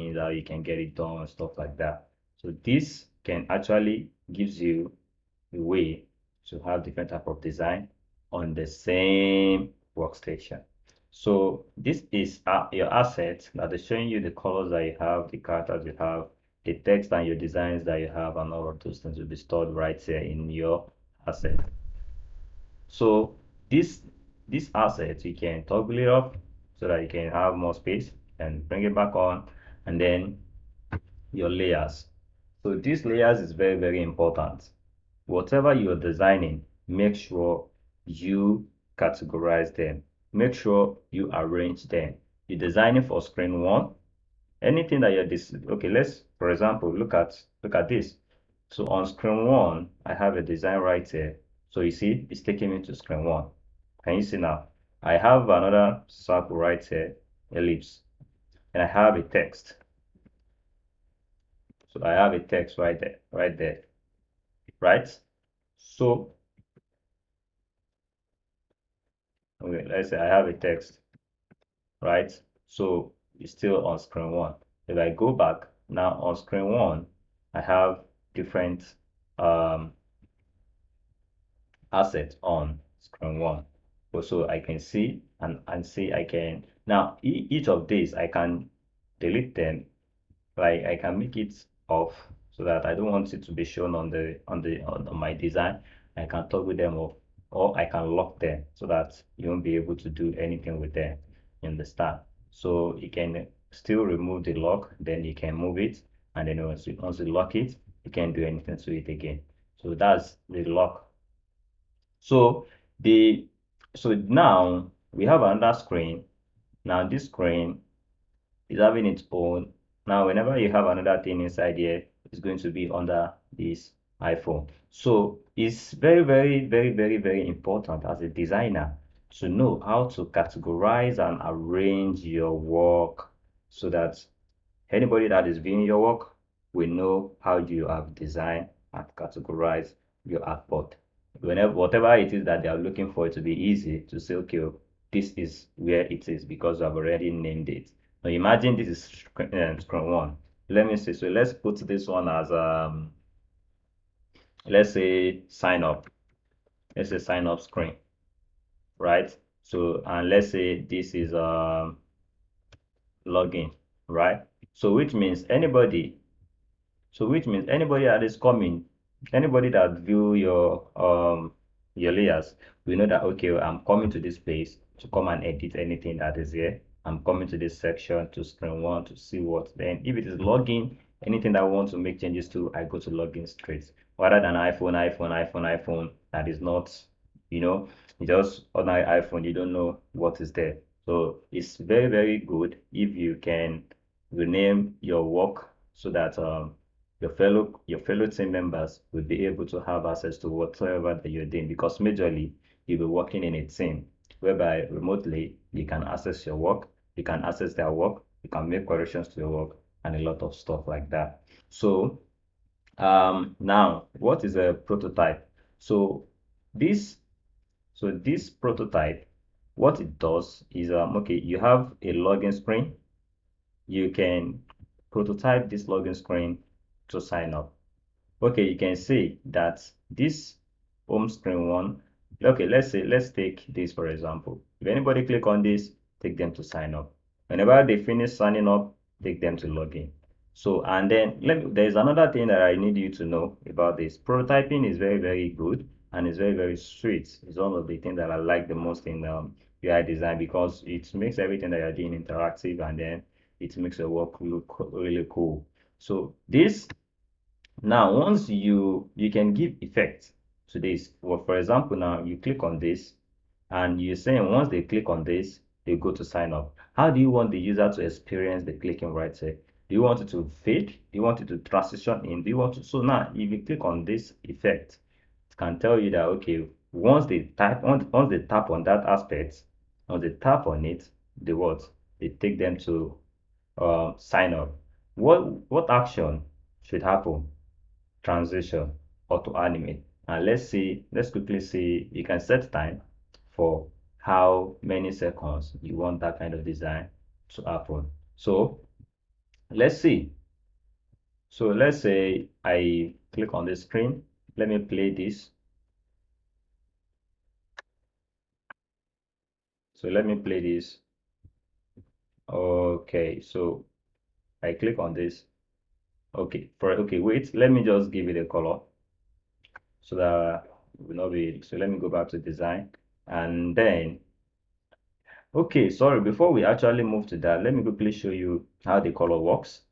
things, how you can get it done, stuff like that. So this can actually gives you a way to have different type of design on the same workstation. So this is your asset that is showing you the colors that you have, the characters you have, the text and your designs that you have, and all of those things will be stored right here in your asset. So this asset you can toggle it up so that you can have more space and bring it back on, and then your layers. So these layers is very, very important. Whatever you're designing, make sure you categorize them. Make sure you arrange them. You're designing for screen one. Anything that okay, let's for example look at this. So on screen one, I have a design right here. So you see, it's taking me to screen one. Can you see now? I have another circle right here, ellipse, and I have a text. So I have a text right there, right? So okay, let's say I have a text, right? So it's still on screen one. If I go back now on screen one, I have different assets on screen one. So I can see and see I can now each of these I can delete them. Like I can make it off so that I don't want it to be shown on my design. I can toggle them off, or I can lock them so that you won't be able to do anything with them. You understand? So you can still remove the lock, then you can move it, and then once you lock it, you can't do anything to it again. So that's the lock. So the so now we have another screen. Now this screen is having its own. Now, whenever you have another thing inside here, it's going to be under this iPhone. So it's very, very, very, very, very important as a designer to know how to categorize and arrange your work so that anybody that is viewing your work will know how you have designed and categorized your artboard. Whatever it is that they are looking for, it to be easy to say, okay, this is where it is because I've already named it. Now imagine this is screen one. Let me see. So let's put this one as let's say sign up. Let's say sign up screen, right? So and let's say this is login, right? So which means anybody that is coming, anybody that view your layers, we know that okay, I'm coming to this place to come and edit anything that is here. I'm coming to this section to screen one to see what. Then if it is login, anything that I want to make changes to, I go to login straight. Rather than iPhone, that is not, just on iPhone, you don't know what is there. So it's very, very good if you can rename your work so that your fellow team members will be able to have access to whatever that you're doing, because majorly you'll be working in a team whereby remotely you can access your work, you can access their work, you can make corrections to your work, and a lot of stuff like that. So now what is a prototype? So this this prototype, what it does is okay, you have a login screen. You can prototype this login screen to sign up. Okay, you can see that this home screen one, okay, let's take this for example. If anybody click on this, take them to sign up. Whenever they finish signing up, take them to login. So, and then there's another thing that I need you to know about this. Prototyping is very, very good and it's very, very sweet. It's one of the things that I like the most in UI design, because it makes everything that you're doing interactive, and then it makes your work look really cool. So this now, once you can give effect to this. Well, for example, now you click on this, and you're saying once they click on this, they go to sign up. How do you want the user to experience the clicking right here? Do you want it to fade? Do you want it to transition in? Do you want to? So now, if you click on this effect, it can tell you that okay, once they tap on that aspect, once they tap on it, the what they take them to sign up. What action should happen? Transition, auto animate. And let's quickly see, you can set time for how many seconds you want that kind of design to happen. So Let's see. So let's say I click on the screen. Let me play this. So let me play this. Okay, so I click on this. Okay, wait, let me just give it a color so that it will not be. So let me go back to design, and then okay, sorry, before we actually move to that, let me quickly show you how the color works.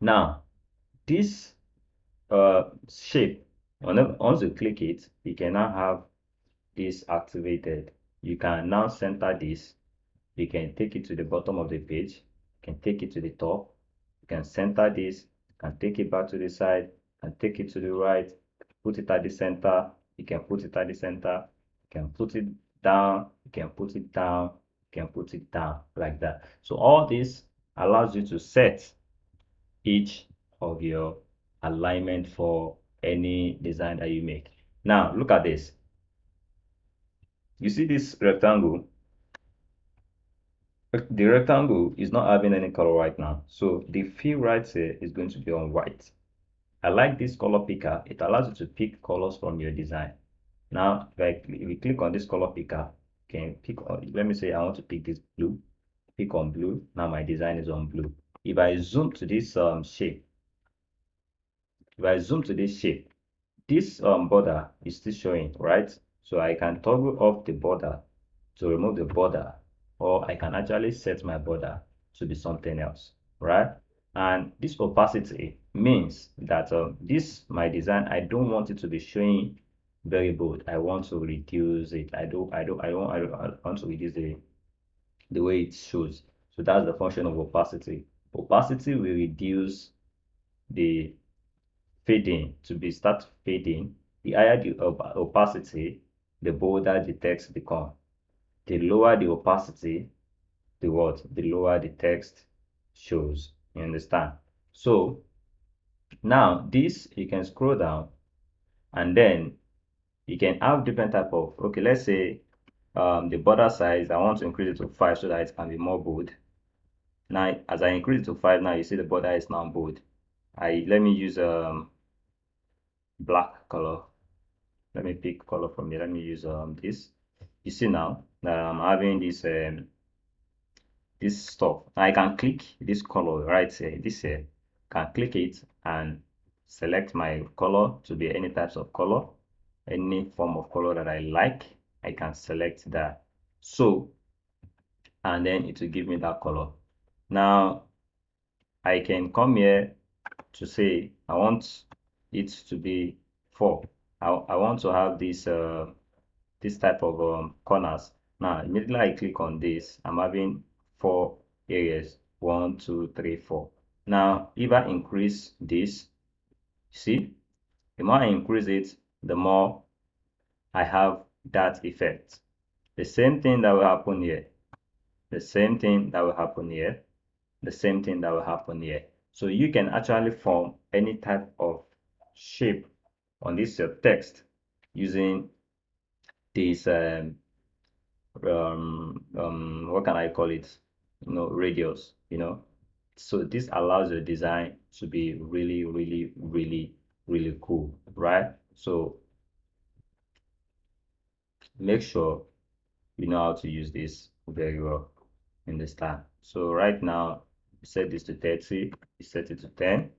Now, this shape, once you click it, you can now have this activated. You can now center this. You can take it to the bottom of the page. You can take it to the top. You can center this. You can take it back to the side and take it to the right. Put it at the center. You can put it at the center. You can put it down. You can put it down. You can put it down like that. So all this allows you to set each of your alignment for any design that you make. Now, look at this. You see this rectangle? The rectangle is not having any color right now. So the fill right here is going to be on white. I like this color picker. It allows you to pick colors from your design. Now, if we click on this color picker, you can pick on, let me say I want to pick this blue. Pick on blue. Now my design is on blue. If I zoom to this shape, if I zoom to this shape, this border is still showing, right? So I can toggle off the border to remove the border, or I can actually set my border to be something else, right? And this opacity means that this my design, I don't want it to be showing very bold. I want to reduce it. I want to reduce the way it shows. So that's the function of opacity. Opacity will reduce the fading to be start fading. The higher the opacity, the bolder the text become. The lower the opacity, the what? The lower the text shows. You understand? So now this you can scroll down and then you can have different type of okay, let's say the border size, I want to increase it to 5 so that it can be more bold. Now as I increase it to 5, now you see the border is now bold. Let me use black color. Let me pick color from here. Let me use this. You see now that I'm having this stuff. Now I can click this color right here. This here, can click it and select my color to be any types of color, any form of color that I like. I can select that. So and then it will give me that color. Now I can come here to say I want it to be 4. I want to have this type of corners. Now, immediately I click on this, I'm having 4 areas. 1, 2, 3, 4. Now, if I increase this, see, the more I increase it, the more I have that effect. The same thing that will happen here. The same thing that will happen here. The same thing that will happen here. So you can actually form any type of shape on this text using this what can I call it? Radius, So this allows your design to be really, really, really, really cool, right? So make sure you know how to use this very well. Understand? So right now, set this to 30, you set it to 10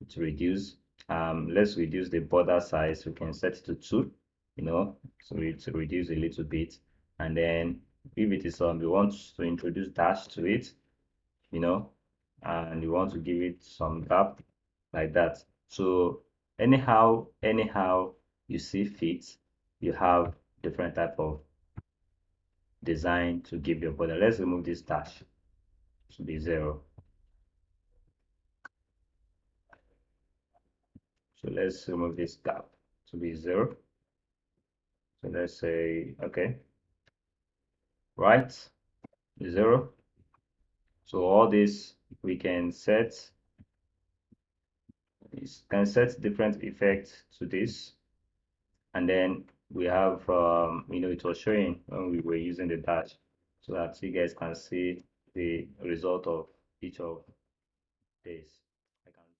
to reduce. Let's reduce the border size. We can set it to 2, so to reduce a little bit. And then if it is we want to introduce dash to it, and you want to give it some gap like that. So anyhow you see fit, you have different type of design to give your border. Let's remove this dash to be 0. So let's remove this gap to be 0. So let's say, okay, right, 0. So all this we can set, different effects to this. And then we have, it was showing when we were using the dash so that you guys can see the result of each of this. I can